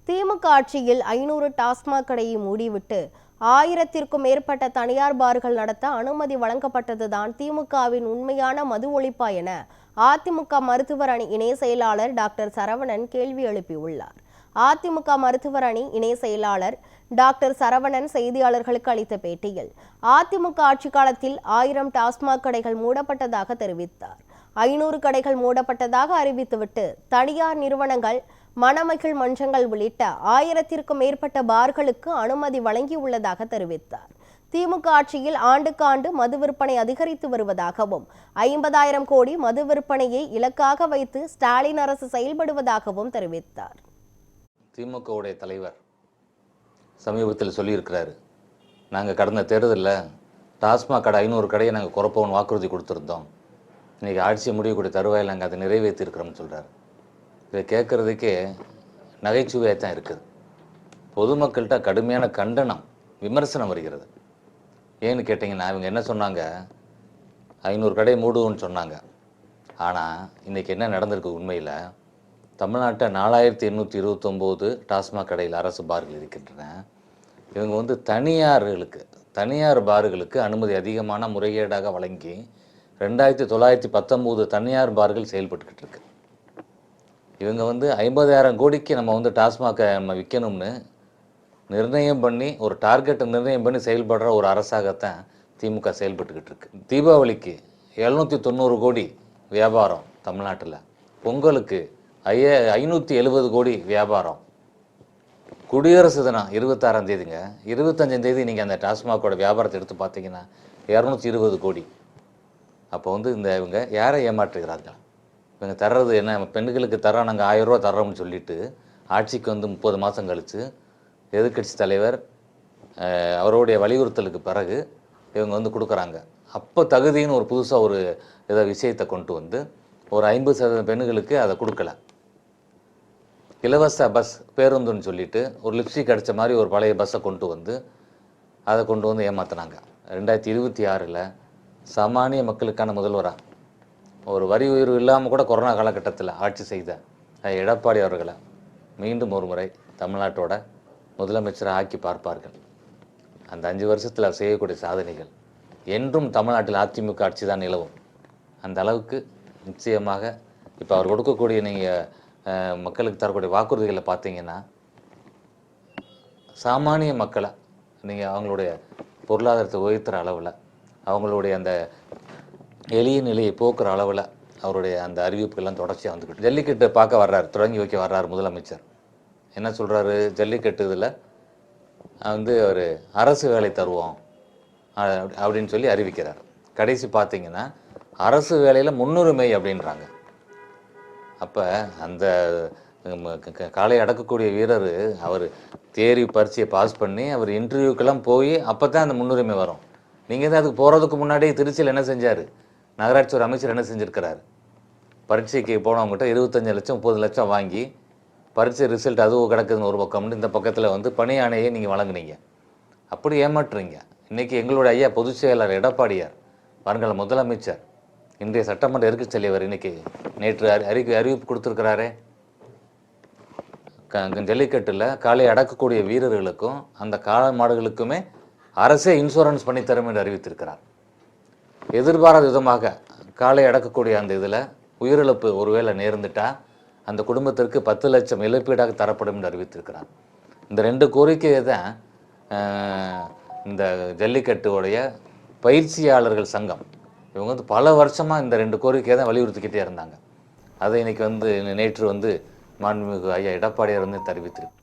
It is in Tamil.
திமுக ஆட்சியில் 500 டாஸ்மாக் கடையை மூடிவிட்டு 1000த்திற்கும் மேற்பட்ட தனியார் பார்கள் நடத்த அனுமதி வழங்கப்பட்டதுதான் திமுகவின் உண்மையான மது ஒழிப்பா என அதிமுக மருத்துவர் அணி இணை செயலாளர் டாக்டர் சரவணன் கேள்வி எழுப்பியுள்ளார். அதிமுக மருத்துவர் அணி இணை செயலாளர் டாக்டர் சரவணன் செய்தியாளர்களுக்கு அளித்த பேட்டியில் அதிமுக ஆட்சி காலத்தில் 1000 டாஸ்மாக் கடைகள் மூடப்பட்டதாக தெரிவித்தார். 500 கடைகள் மூடப்பட்டதாக அறிவித்துவிட்டு தனியார் நிறுவனங்கள், மணமகிழ் மன்றங்கள் உள்ளிட்ட 1000த்திற்கும் மேற்பட்ட பார்களுக்கு அனுமதி வழங்கியுள்ளதாக தெரிவித்தார். திமுக ஆட்சியில் ஆண்டுக்கு ஆண்டு மது விற்பனை அதிகரித்து வருவதாகவும் 50,000 கோடி மது விற்பனையை இலக்காக வைத்து ஸ்டாலின் அரசு செயல்படுவதாகவும் தெரிவித்தார். திமுக உடைய தலைவர் சமீபத்தில் சொல்லியிருக்கிறாரு, நாங்கள் கடந்த தேர்தலில் டாஸ்மாக் கடை 500 கடையை நாங்கள் குறைப்போம்னு வாக்குறுதி கொடுத்துருந்தோம். இன்றைக்கி ஆட்சியை முடியக்கூடிய தருவாயில் நாங்கள் அதை நிறைவேற்றியிருக்கிறோம்னு சொல்கிறார். இதை கேட்குறதுக்கே நகைச்சுவையாக தான் இருக்குது. பொதுமக்கள்கிட்ட கடுமையான கண்டனம், விமர்சனம் வருகிறது. ஏன்னு கேட்டிங்கன்னா, இவங்க என்ன சொன்னாங்க, 500 கடை மூடுவோன்னு சொன்னாங்க. ஆனால் இன்றைக்கி என்ன நடந்திருக்கு, உண்மையில் தமிழ்நாட்டை 4829 டாஸ்மாக் கடையில் அரசு பார்கள் இருக்கின்றன. இவங்க தனியார் பார்களுக்கு அனுமதி அதிகமான முறைகேடாக வழங்கி 2919 தனியார் பார்கள் செயல்பட்டுக்கிட்டு இருக்கு. இவங்க 50,000 கோடிக்கு நம்ம டாஸ்மாகை நம்ம விற்கணும்னு நிர்ணயம் பண்ணி, ஒரு டார்கெட்டை நிர்ணயம் பண்ணி செயல்படுற ஒரு அரசாகத்தான் திமுக செயல்பட்டுக்கிட்டு இருக்கு. தீபாவளிக்கு 790 கோடி வியாபாரம் தமிழ்நாட்டில், பொங்கலுக்கு 570 கோடி வியாபாரம், குடியரசு தினம் 26ஆம் தேதிங்க, 25ஆம் தேதி நீங்கள் அந்த டாஸ்மாகோட வியாபாரத்தை எடுத்து பார்த்தீங்கன்னா 220 கோடி. அப்போ இவங்க யாரை ஏமாற்றுகிறார்கள்? இவங்க தர்றது என்ன, பெண்களுக்கு தரோம், நாங்கள் 1000 ரூபா தர்றோம்னு சொல்லிட்டு ஆட்சிக்கு 30 மாதம் கழித்து எதிர்க்கட்சி தலைவர் அவருடைய வலியுறுத்தலுக்கு பிறகு இவங்க கொடுக்குறாங்க. அப்போ தகுதின்னு ஒரு புதுசாக ஏதோ விஷயத்தை கொண்டு ஒரு 50% பெண்களுக்கு அதை கொடுக்கல. இலவச பஸ் பேருந்துன்னு சொல்லிட்டு ஒரு லிப்ஸ்டிக் அடித்த மாதிரி ஒரு பழைய பஸ்ஸை அதை கொண்டு வந்து ஏமாத்தினாங்க. 2026 சாமானிய மக்களுக்கான முதல்வராக ஒரு வரி உயர்வு இல்லாமல் கூட கொரோனா காலகட்டத்தில் ஆட்சி செய்த எடப்பாடி அவர்களை மீண்டும் ஒரு முறை தமிழ்நாட்டோட முதலமைச்சராக ஆக்கி பார்ப்பார்கள். அந்த 5 வருஷத்தில் செய்யக்கூடிய சாதனைகள் என்றும் தமிழ்நாட்டில் அதிமுக ஆட்சி தான் நிலவும். அந்த அளவுக்கு நிச்சயமாக இப்போ அவர் கொடுக்கக்கூடிய நீங்கள் மக்களுக்கு தரக்கூடிய வாக்குறுதிகளை பார்த்தீங்கன்னா, சாமானிய மக்களை நீங்கள் அவங்களுடைய பொருளாதாரத்தை உயர்த்துகிற அளவில், அவங்களுடைய அந்த எளிய நிலையை போக்குற அளவில் அவருடைய அந்த அறிவிப்புகள்லாம் தொடர்ச்சியாக வந்துக்கிட்டு, ஜல்லிக்கட்டு பார்க்க வர்றாரு, தொடங்கி வைக்க வர்றாரு முதலமைச்சர். என்ன சொல்கிறாரு, ஜல்லிக்கட்டு இதில் ஒரு அரசு வேலை தருவோம் அப்படின்னு சொல்லி அறிவிக்கிறார். கடைசி பார்த்தீங்கன்னா அரசு வேலையில் முன்னுரிமை அப்படின்றாங்க. அப்போ அந்த காலை அடக்கக்கூடிய வீரர் அவர் தேர்வு பரீட்சையை பாஸ் பண்ணி அவர் இன்டர்வியூக்கெல்லாம் போய் அப்போ தான் அந்த முன்னுரிமை வரும். நீங்கள் தான் அதுக்கு போகிறதுக்கு முன்னாடியே திருச்சியில் என்ன செஞ்சார், நகராட்சி ஒரு அமைச்சர் என்ன செஞ்சுருக்கிறார், பரீட்சைக்கு போனவங்ககிட்ட 25 லட்சம் 30 லட்சம் வாங்கி பரீட்சை ரிசல்ட் அதுவும் கிடக்குதுன்னு ஒரு பக்கம்னு இந்த பக்கத்தில் பணி ஆணையை நீங்கள் வழங்குனீங்க. அப்படி ஏமாற்றுறீங்க. இன்றைக்கி எங்களுடைய ஐயா பொதுச் செயலாளர் எடப்பாடியார், வருங்கால முதலமைச்சர், இன்றைய சட்டமன்ற எதிர்க்கட்சி தலைவர் இன்றைக்கி நேற்று அறிவிப்பு கொடுத்துருக்கிறாரே, ஜல்லிக்கட்டில் காலை அடக்கக்கூடிய வீரர்களுக்கும் அந்த காளை மாடுகளுக்குமே அரசே இன்சூரன்ஸ் பண்ணித்தரும் என்று அறிவித்திருக்கிறார். எதிர்பாராத விதமாக காலை அடக்கக்கூடிய அந்த இதில் உயிரிழப்பு ஒருவேளை நேர்ந்துட்டால் அந்த குடும்பத்திற்கு 10 லட்சம் இழப்பீடாக தரப்படும் என்று அறிவித்திருக்கிறார். இந்த 2 கோரிக்கையை தான் இந்த ஜல்லிக்கட்டுடைய பயிற்சியாளர்கள் சங்கம் இவங்க பல வருஷமாக இந்த 2 கோரிக்கையை தான் வலியுறுத்திக்கிட்டே இருந்தாங்க. அதை இன்னைக்கு நேற்று மாண்புமிகு ஐயா எடப்பாடியார் தெரிவித்திருக்கு.